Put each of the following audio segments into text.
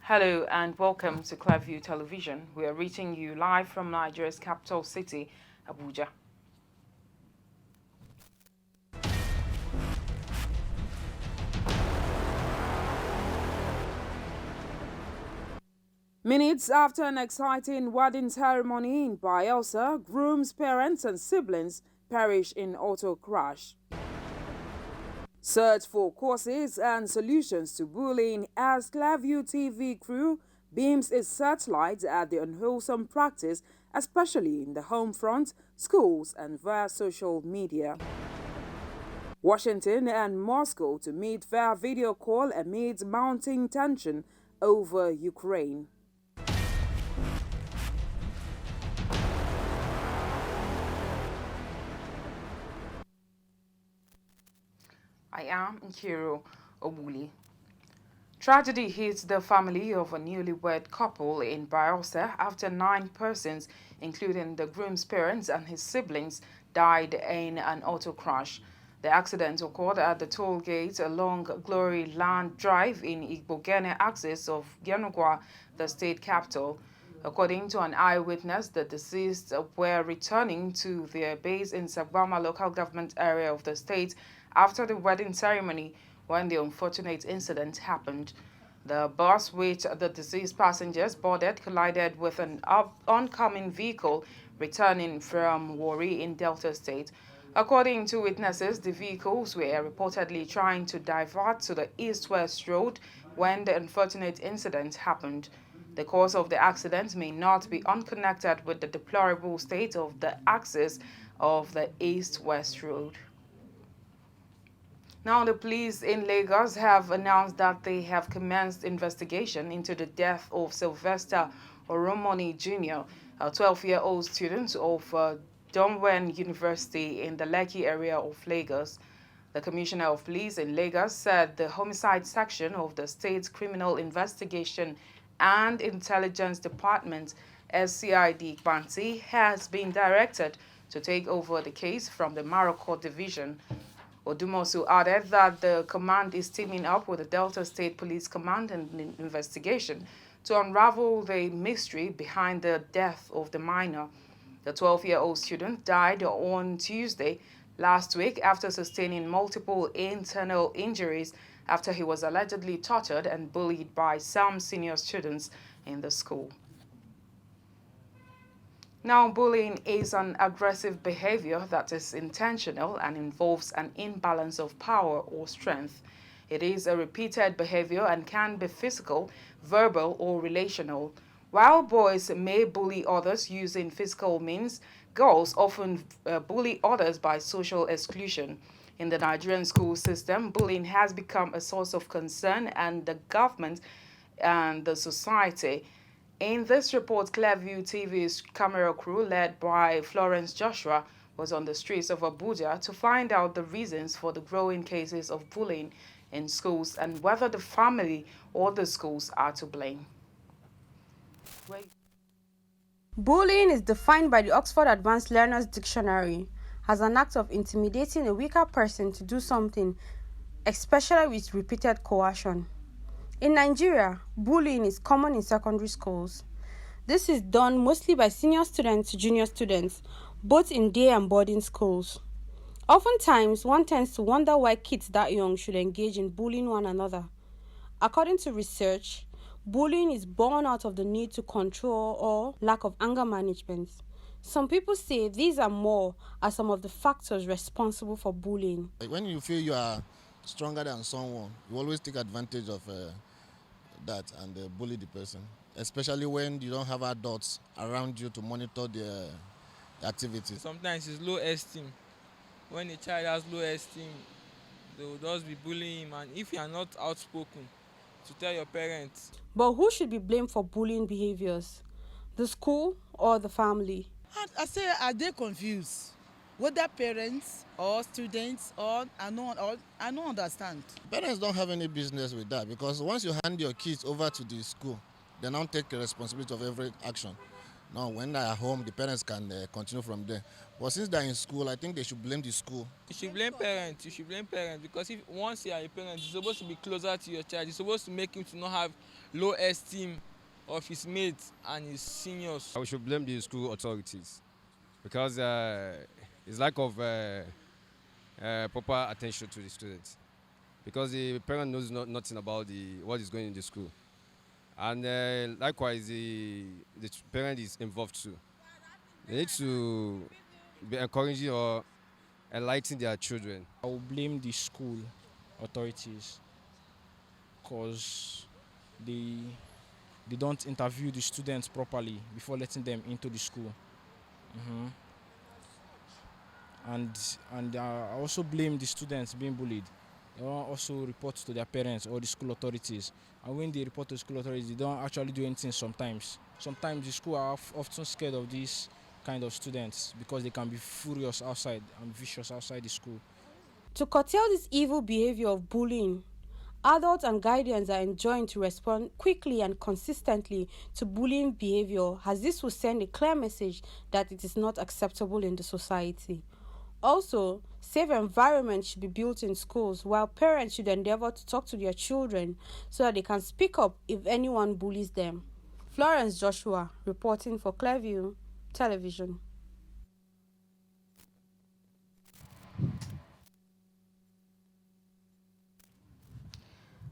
Hello and welcome to Clearview Television. We are reaching you live from Nigeria's capital city, Abuja. Minutes after an exciting wedding ceremony in BAYELSA, groom's parents and siblings perish in auto crash. Search for causes and solutions to bullying as Clearview TV crew beams its searchlight at the unwholesome practice, especially in the home front, schools, and via social media. Washington and Moscow to meet via video call amid mounting tension over Ukraine. I am Nkiro Obuli. Tragedy hits the family of a newlywed couple in BAYELSA after 9 persons, including the groom's parents and his siblings, died in an auto crash. The accident occurred at the toll gate along Glory Land Drive in Igbinedion'S axis of Yanugwa, the state capital. According to an eyewitness, the deceased were returning to their base in Sagbama local government area of the state after the wedding ceremony when the unfortunate incident happened. The bus which the deceased passengers boarded collided with an oncoming vehicle returning from Warri in Delta State. According to witnesses, the vehicles were reportedly trying to divert to the east-west road when the unfortunate incident happened. The cause of the accident may not be unconnected with the deplorable state of the axis of the east-west road. Now, the police in Lagos have announced that they have commenced investigation into the death of SYLVESTER OROMONI Jr., a 12-year-old student of Domwen University in the Lekki area of Lagos. The Commissioner of Police in Lagos said the Homicide Section of the State Criminal Investigation and Intelligence Department, SCID, has been directed to take over the case from the Maroko Division. Odumosu added that the command is teaming up with the Delta State Police Command and investigation to unravel the mystery behind the death of the minor. The 12-year-old student died on Tuesday last week after sustaining multiple internal injuries after he was allegedly tortured and bullied by some senior students in the school. Now, bullying is an aggressive behavior that is intentional and involves an imbalance of power or strength. It is a repeated behavior and can be physical, verbal, or relational. While boys may bully others using physical means, girls often bully others by social exclusion. In the Nigerian school system, bullying has become a source of concern, and the government and the society. In this report, Clearview TV's camera crew, led by Florence Joshua, was on the streets of Abuja to find out the reasons for the growing cases of bullying in schools and whether the family or the schools are to blame. Bullying is defined by the Oxford Advanced Learners Dictionary as an act of intimidating a weaker person to do something, especially with repeated coercion. In Nigeria, bullying is common in secondary schools. This is done mostly by senior students to junior students, both in day and boarding schools. Oftentimes, one tends to wonder why kids that young should engage in bullying one another. According to research, bullying is born out of the need to control or lack of anger management. Some people say these are some of the factors responsible for bullying. When you feel you are stronger than someone, you always take advantage of that and bully the person, especially when you don't have adults around you to monitor their activities. Sometimes it's low esteem. When a child has low esteem, they will just be bullying him, and if you are not outspoken to tell your parents. But who should be blamed for bullying behaviors? The school or the family? I say, are they confused? Whether parents or students I don't understand. Parents don't have any business with that, because once you hand your kids over to the school, they now take the responsibility of every action. Now, when they are home, the parents can continue from there. But since they're in school, I think they should blame the school. You should blame parents. You should blame parents because if once you are a parent, you're supposed to be closer to your child. You're supposed to make him to not have low esteem of his mates and his seniors. We should blame the school authorities because it's lack of proper attention to the students. Because the parent knows nothing about what is going in the school, and likewise the parent is involved too. They need to be encouraging or enlightening their children. I will blame the school authorities because they don't interview the students properly before letting them into the school. And I also blame the students being bullied. They don't also report to their parents or the school authorities. And when they report to the school authorities, they don't actually do anything sometimes. Sometimes the school are often scared of these kind of students because they can be furious outside and vicious outside the school. To curtail this evil behavior of bullying, adults and guardians are enjoined to respond quickly and consistently to bullying behavior, as this will send a clear message that it is not acceptable in the society. Also, safe environments should be built in schools, while parents should endeavor to talk to their children so that they can speak up if anyone bullies them. Florence Joshua, reporting for Clearview Television.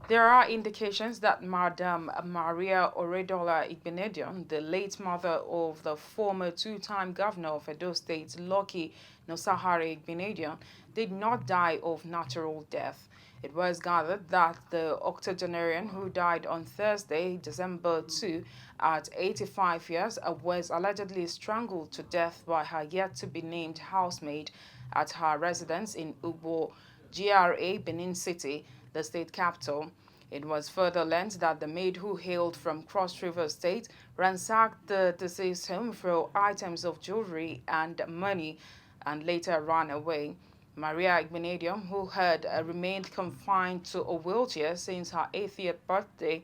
There are indications that Madam Maria Oredola Igbinedion, the late mother of the former two-time governor of Edo State, Lucky Nosahari Igbinedion, did not die of natural death. It was gathered that the octogenarian, who died on Thursday, December 2, at 85 years, was allegedly strangled to death by her yet-to-be-named housemaid at her residence in Ugbo, GRA, Benin City, the state capital. It was further learned that the maid, who hailed from Cross River State, ransacked the deceased home for items of jewelry and money and later ran away. Maria Igbinedion, who had remained confined to a wheelchair since her 80th birthday,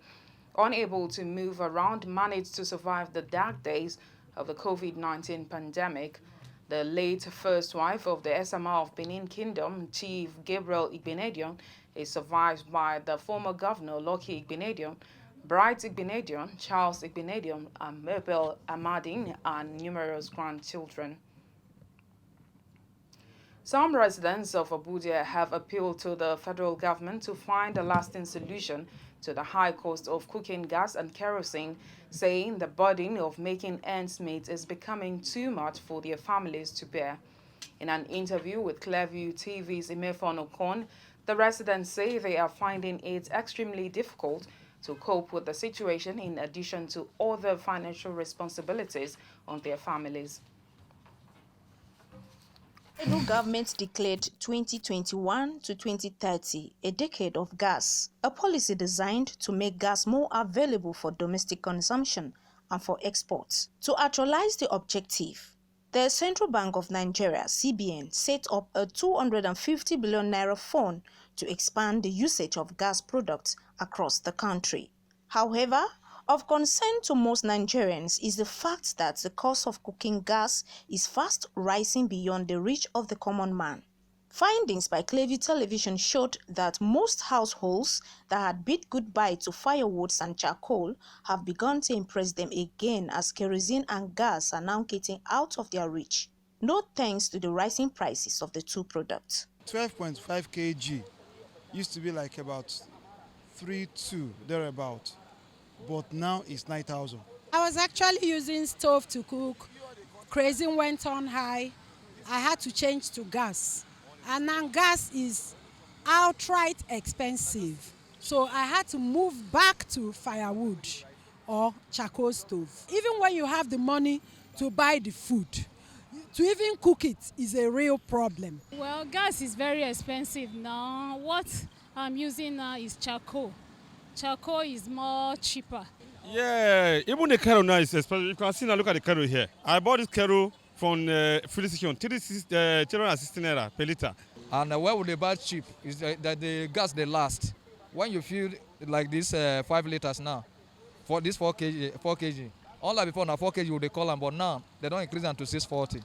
unable to move around, managed to survive the dark days of the COVID-19 pandemic. The late first wife of the SMR of Benin Kingdom, Chief Gabriel Igbinedion, is survived by the former governor, Lucky Igbinedion, Bright Igbinedion, Charles Igbinedion, and Mabel Amadine, and numerous grandchildren. Some residents of Abuja have appealed to the federal government to find a lasting solution to the high cost of cooking gas and kerosene, saying the burden of making ends meet is becoming too much for their families to bear. In an interview with Clearview TV's Imefon Okon, the residents say they are finding it extremely difficult to cope with the situation in addition to other financial responsibilities on their families. Federal government declared 2021 to 2030 a decade of gas, a policy designed to make gas more available for domestic consumption and for exports. To actualize the objective, the Central Bank of Nigeria, CBN, set up a 250 billion naira fund to expand the usage of gas products across the country. However, of concern to most Nigerians is the fact that the cost of cooking gas is fast rising beyond the reach of the common man. Findings by Clearview Television showed that most households that had bid goodbye to firewoods and charcoal have begun to impress them again as kerosene and gas are now getting out of their reach. No thanks to the rising prices of the two products. 12.5 kg used to be like about 3.2 thereabout, but now it's 9,000. I was actually using stove to cook. Kerosene went on high. I had to change to gas. And now gas is outright expensive. So I had to move back to firewood or charcoal stove. Even when you have the money to buy the food, to even cook it is a real problem. Well, gas is very expensive now. What I'm using now is charcoal. Charcoal is more cheaper. Yeah, even the kettle now is expensive. You can see now, look at the kettle here. I bought this kettle from filling station, 316 naira per liter. And why would they buy cheap? Is that the gas they last. When you feel like this 5 liters now, for this 4 kg, unlike before now 4 kg would they call them, but now they don't increase them to 640.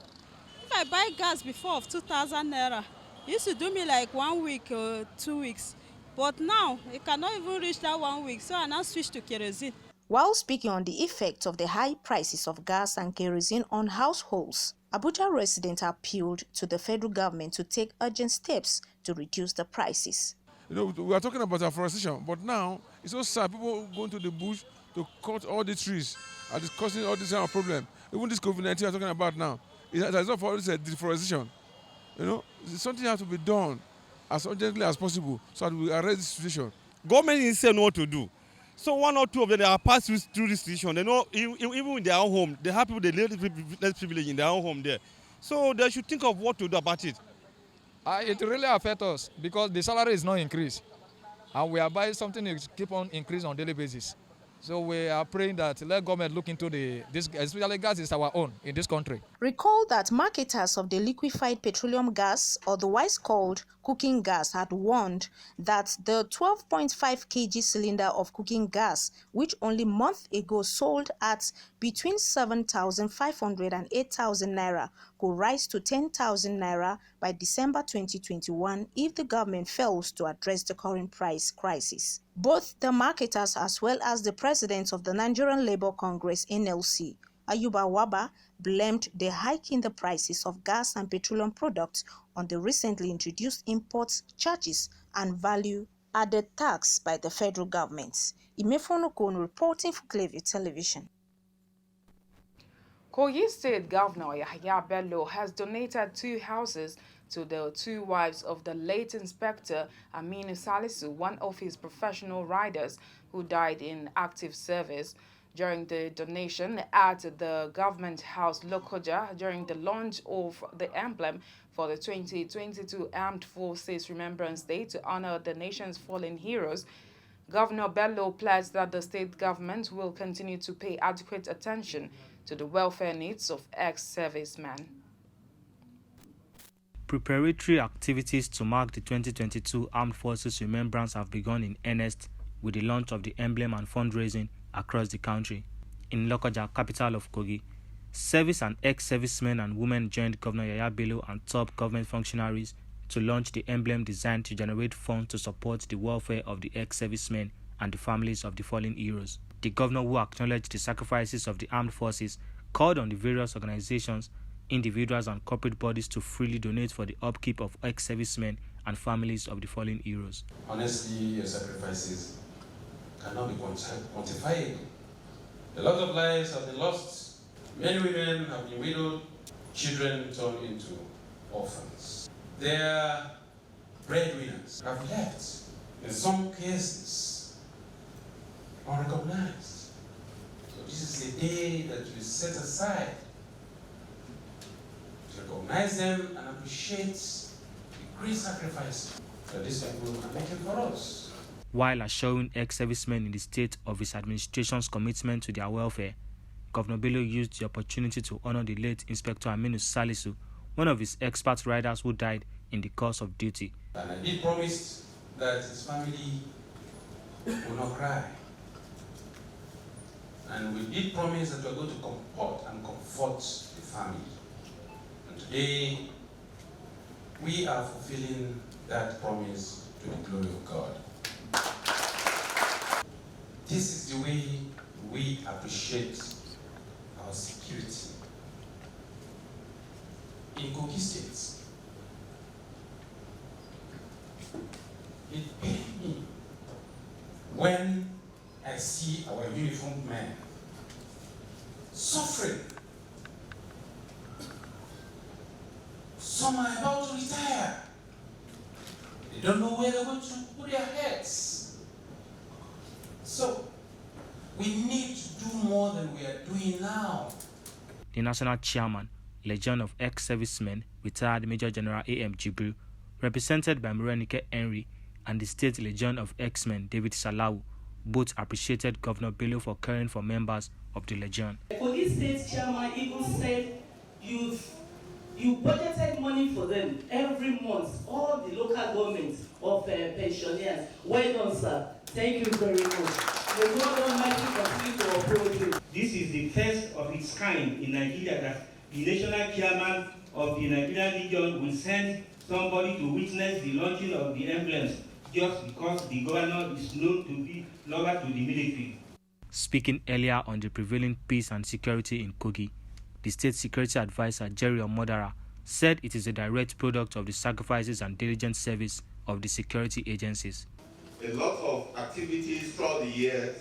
If I I buy gas before of 2,000 naira. It used to do me like 1 week or 2 weeks. But now, it cannot even reach that 1 week, so I now switch to kerosene. While speaking on the effect of the high prices of gas and kerosene on households, Abuja residents appealed to the federal government to take urgent steps to reduce the prices. You know, we are talking about afforestation, but now it's so sad. People go into the bush to cut all the trees are causing all this kind of problem. Even this COVID-19 we are talking about now, it's not for all this deforestation. You know, something has to be done as urgently as possible so that we arrest this situation. Government instead know what to do. So 1 or 2 of them, they are passed through this situation. They know even in their own home, they have people they live less privilege in their own home there. So they should think of what to do about it. It really affects us because the salary is not increased. And we are buying something that keep on increasing on a daily basis. So we are praying that let government look into this, especially gas is our own in this country. Recall that marketers of the liquefied petroleum gas, otherwise called cooking gas, had warned that the 12.5 kg cylinder of cooking gas, which only months ago sold at between 7,500 and 8,000 naira, could rise to 10,000 naira by December 2021 if the government fails to address the current price crisis. Both the marketers as well as the president of the Nigerian Labour Congress (NLC), Ayuba Waba, blamed the hike in the prices of gas and petroleum products on the recently introduced import charges and value-added tax by the federal government. Imefono Kono reporting for Clearview Television. Kogi State Governor Yahya Bello has donated 2 houses to the 2 wives of the late Inspector Aminu Salisu, one of his professional riders who died in active service. During the donation at the Government House Lokoja during the launch of the emblem for the 2022 Armed Forces Remembrance Day to honor the nation's fallen heroes, Governor Bello pledged that the state government will continue to pay adequate attention to the welfare needs of ex-servicemen. Preparatory activities to mark the 2022 Armed Forces Remembrance have begun in earnest with the launch of the emblem and fundraising across the country. In Lokoja, capital of Kogi, service and ex-servicemen and women joined Governor Yahya Bello and top government functionaries to launch the emblem designed to generate funds to support the welfare of the ex-servicemen and the families of the fallen heroes. The governor, who acknowledged the sacrifices of the armed forces, called on the various organizations, individuals and corporate bodies to freely donate for the upkeep of ex-servicemen and families of the fallen heroes. Honestly, your sacrifices cannot be quantified. A lot of lives have been lost. Many women have been widowed, children turned into orphans. Their breadwinners have left, in some cases, unrecognized. So this is the day that we set aside to recognize them and appreciate the great sacrifice that these people are making for us. While assuring ex-servicemen in the state of his administration's commitment to their welfare, Governor Bello used the opportunity to honor the late Inspector Aminu Salisu, one of his expert riders who died in the course of duty. And I did promise that his family will not cry. And we did promise that we are going to comfort and comfort the family. And today, we are fulfilling that promise to the glory of God. This is the way we appreciate our security in Kogi State. It pains me when I see our uniformed men suffering. Some are about to retire. They don't know where they're going to put their heads. So, we need to do more than we are doing now. The national chairman, Legion of Ex-Servicemen, retired Major General A.M. Jibril, represented by Morenike Henry, and the State Legion of Ex-Men, David Salau, both appreciated Governor Bello for caring for members of the Legion. Kogi State chairman even said you budgeted money for them every month, all the local governments of pensioners. Well done, sir. Thank you very much. May God Almighty continue to uphold you. This is the first of its kind in Nigeria that the national chairman of the Nigerian region will send somebody to witness the launching of the emblems just because the governor is known to be loyal to the military. Speaking earlier on the prevailing peace and security in Kogi, the state security advisor Jerry Omodara said it is a direct product of the sacrifices and diligent service of the security agencies. A lot of activities throughout the years,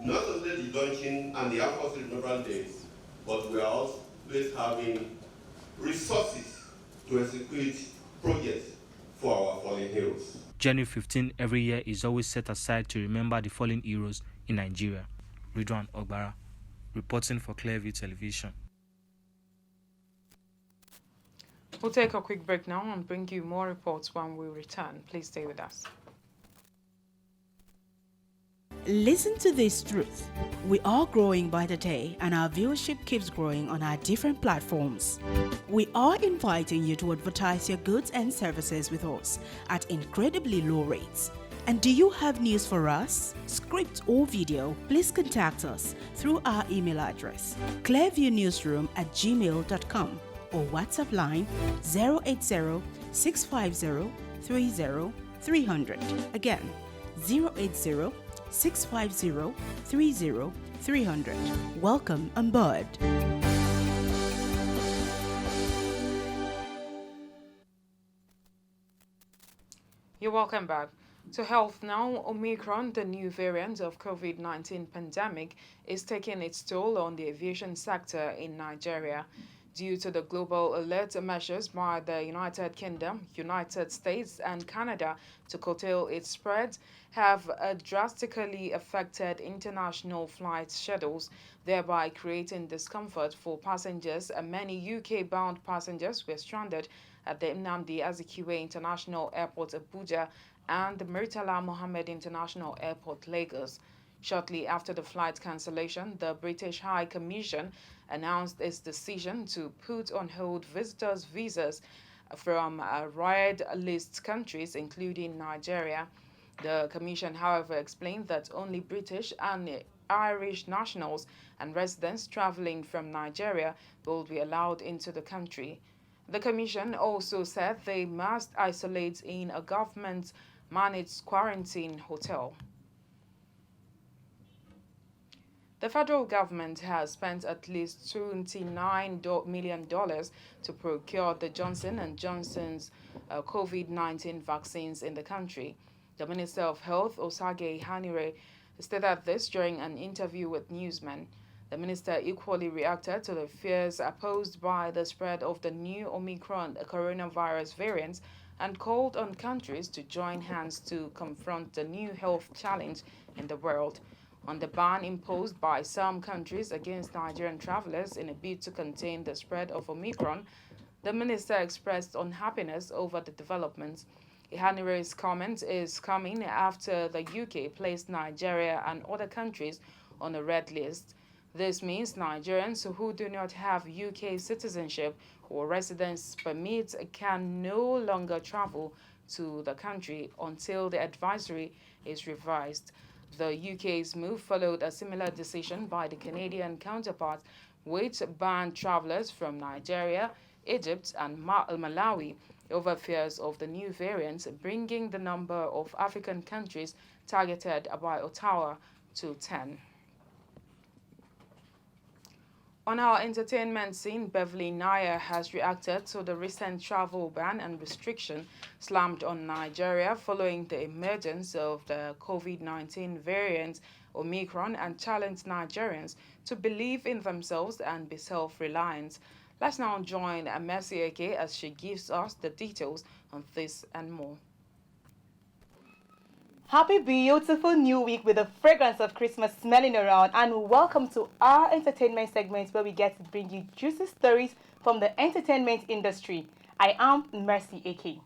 not only the launching and the Armed Forces Remembrance Days, but we are always having resources to execute projects for our fallen heroes. January 15 every year is always set aside to remember the fallen heroes in Nigeria. Ridwan Ogbara, reporting for Clearview Television. We'll take a quick break now and bring you more reports when we return. Please stay with us. Listen to this truth. We are growing by the day, and our viewership keeps growing on our different platforms. We are inviting you to advertise your goods and services with us at incredibly low rates. And do you have news for us? Script or video? Please contact us through our email address, clearviewnewsroom@gmail.com, or WhatsApp line 080-650-30-300. Again, 080-650-30-300. Welcome on board. You're welcome back. To health now, Omicron, the new variant of COVID-19 pandemic, is taking its toll on the aviation sector in Nigeria. Due to the global alert measures by the United Kingdom, United States, and Canada to curtail its spread, have drastically affected international flight schedules, thereby creating discomfort for passengers. And many UK-bound passengers were stranded at the Nnamdi Azikiwe International Airport, Abuja, and the Murtala Mohammed International Airport, Lagos. Shortly after the flight cancellation, the British High Commission announced its decision to put on hold visitors' visas from red list countries, including Nigeria. The Commission, however, explained that only British and Irish nationals and residents traveling from Nigeria will be allowed into the country. The Commission also said they must isolate in a government-managed quarantine hotel. The federal government has spent at least $29 million to procure the Johnson & Johnson's COVID-19 vaccines in the country. The Minister of Health, Osage Hanire, stated this during an interview with newsmen. The minister equally reacted to the fears posed by the spread of the new Omicron coronavirus variant and called on countries to join hands to confront the new health challenge in the world. On the ban imposed by some countries against Nigerian travelers in a bid to contain the spread of Omicron, the minister expressed unhappiness over the developments. Ihanire's comment is coming after the UK placed Nigeria and other countries on a red list. This means Nigerians who do not have UK citizenship or residence permit can no longer travel to the country until the advisory is revised. The UK's move followed a similar decision by the Canadian counterpart, which banned travelers from Nigeria, Egypt, and Malawi over fears of the new variants, bringing the number of African countries targeted by Ottawa to 10. On our entertainment scene, Beverly Naya has reacted to the recent travel ban and restriction slammed on Nigeria following the emergence of the COVID-19 variant Omicron and challenged Nigerians to believe in themselves and be self-reliant. Let's now join Mercy Eke as she gives us the details on this and more. Happy beautiful new week with the fragrance of Christmas smelling around, and welcome to our entertainment segment where we get to bring you juicy stories from the entertainment industry. I am Mercy Eke.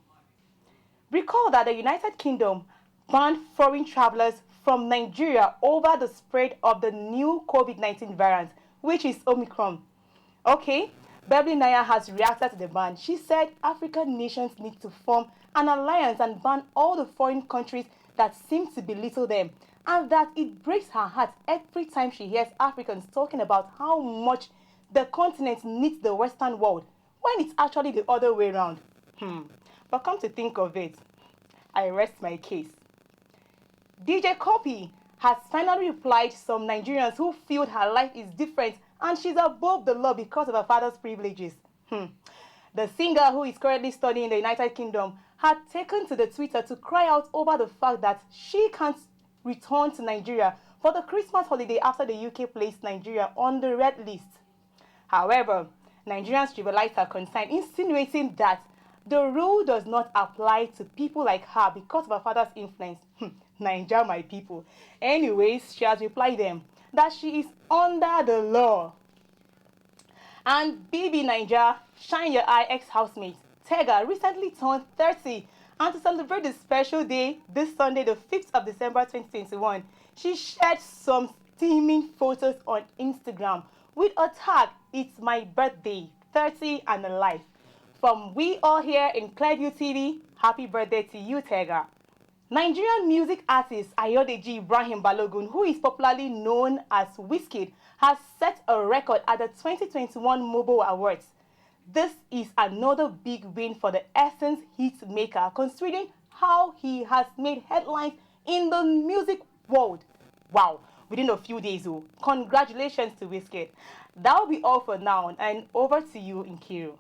Recall that the United Kingdom banned foreign travelers from Nigeria over the spread of the new COVID-19 variant, which is Omicron. Okay, Beverly Naya has reacted to the ban. She said African nations need to form an alliance and ban all the foreign countries that seem to belittle them, and that it breaks her heart every time she hears Africans talking about how much the continent needs the Western world when it's actually the other way around. But come to think of it, I rest my case. DJ Copy has finally replied to some Nigerians who feel her life is different and she's above the law because of her father's privileges. The singer, who is currently studying in the United Kingdom, had taken to the Twitter to cry out over the fact that she can't return to Nigeria for the Christmas holiday after the UK placed Nigeria on the red list. However, Nigerians trivialized her concern, insinuating that the rule does not apply to people like her because of her father's influence. Niger, my people. Anyways, she has replied them that she is under the law. And BB Niger, Shine Your Eye ex-housemate, Tega, recently turned 30. And to celebrate this special day, this Sunday, the 5th of December 2021, she shared some steaming photos on Instagram with a tag, "It's my birthday, 30 and alive." From we all here in Clearview TV, happy birthday to you, Tega. Nigerian music artist Ayodeji Ibrahim Balogun, who is popularly known as Wizkid, has set a record at the 2021 Mobile Awards. This is another big win for the Essence hit maker, considering how he has made headlines in the music world. Wow, within a few days. Congratulations to Wizkid. That will be all for now, and over to you, Nkiru.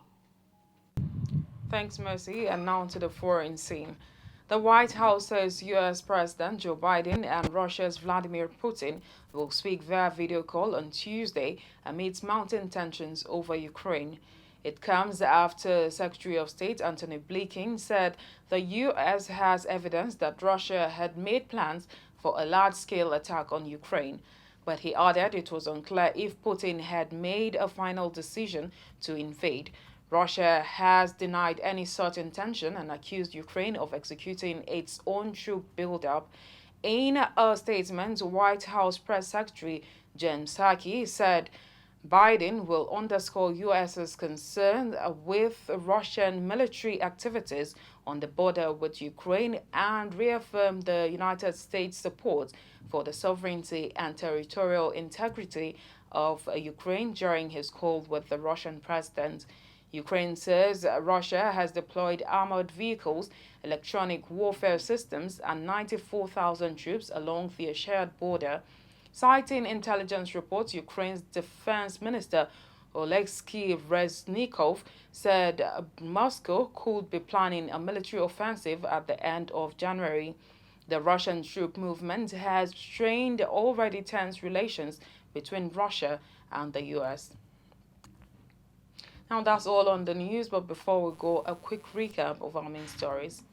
Thanks, Mercy. And now to the foreign scene. The White House says U.S. President Joe Biden and Russia's Vladimir Putin will speak via video call on Tuesday amidst mounting tensions over Ukraine. It comes after Secretary of State Antony Blinken said the U.S. has evidence that Russia had made plans for a large-scale attack on Ukraine. But he added it was unclear if Putin had made a final decision to invade. Russia has denied any such intention and accused Ukraine of executing its own troop buildup. In a statement, White House Press Secretary Jen Psaki said Biden will underscore U.S.'s concern with Russian military activities on the border with Ukraine and reaffirm the United States' support for the sovereignty and territorial integrity of Ukraine during his call with the Russian president. Ukraine says Russia has deployed armored vehicles, electronic warfare systems, and 94,000 troops along the shared border. Citing intelligence reports, Ukraine's defense minister Oleksiy Reznikov said Moscow could be planning a military offensive at the end of January. The Russian troop movement has strained already tense relations between Russia and the U.S. Now that's all on the news, but before we go, a quick recap of our main stories.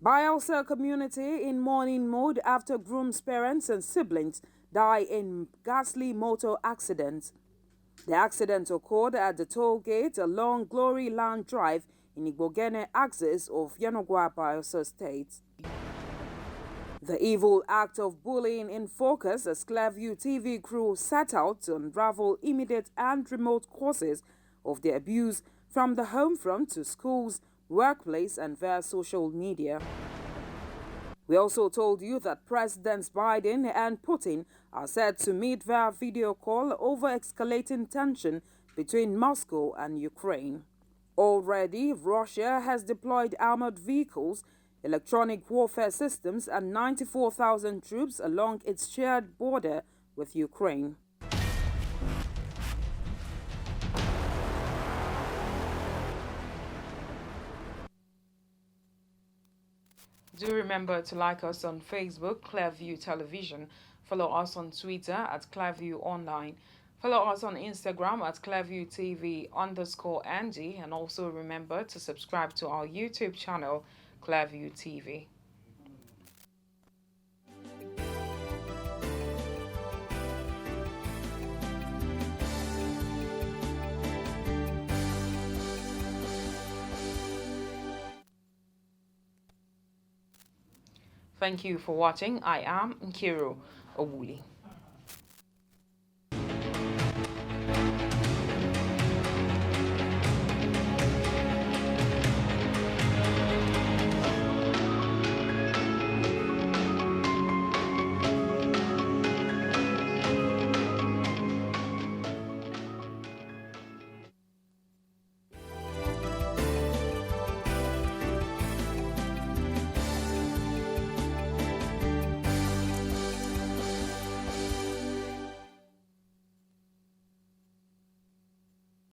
BAYELSA community in mourning mode after Groom's parents and siblings die in ghastly motor accident. The accident occurred at the toll gate along Glory Land Drive in Igbinedion'S axis of Yanagwa, Bayelsa State. The evil act of bullying in focus as Clearview TV crew set out to unravel immediate and remote causes of the abuse from the home front to schools, workplace and via social media. We also told you that Presidents Biden and Putin are set to meet via video call over escalating tension between Moscow and Ukraine. Already, Russia has deployed armored vehicles, electronic warfare systems and 94,000 troops along its shared border with Ukraine. Do remember to like us on Facebook, Clearview Television. Follow us on Twitter at Clearview Online. Follow us on Instagram at ClearviewTV_NG, and also remember to subscribe to our YouTube channel, Clearview TV. Thank you for watching. I am Nkiru Owuli.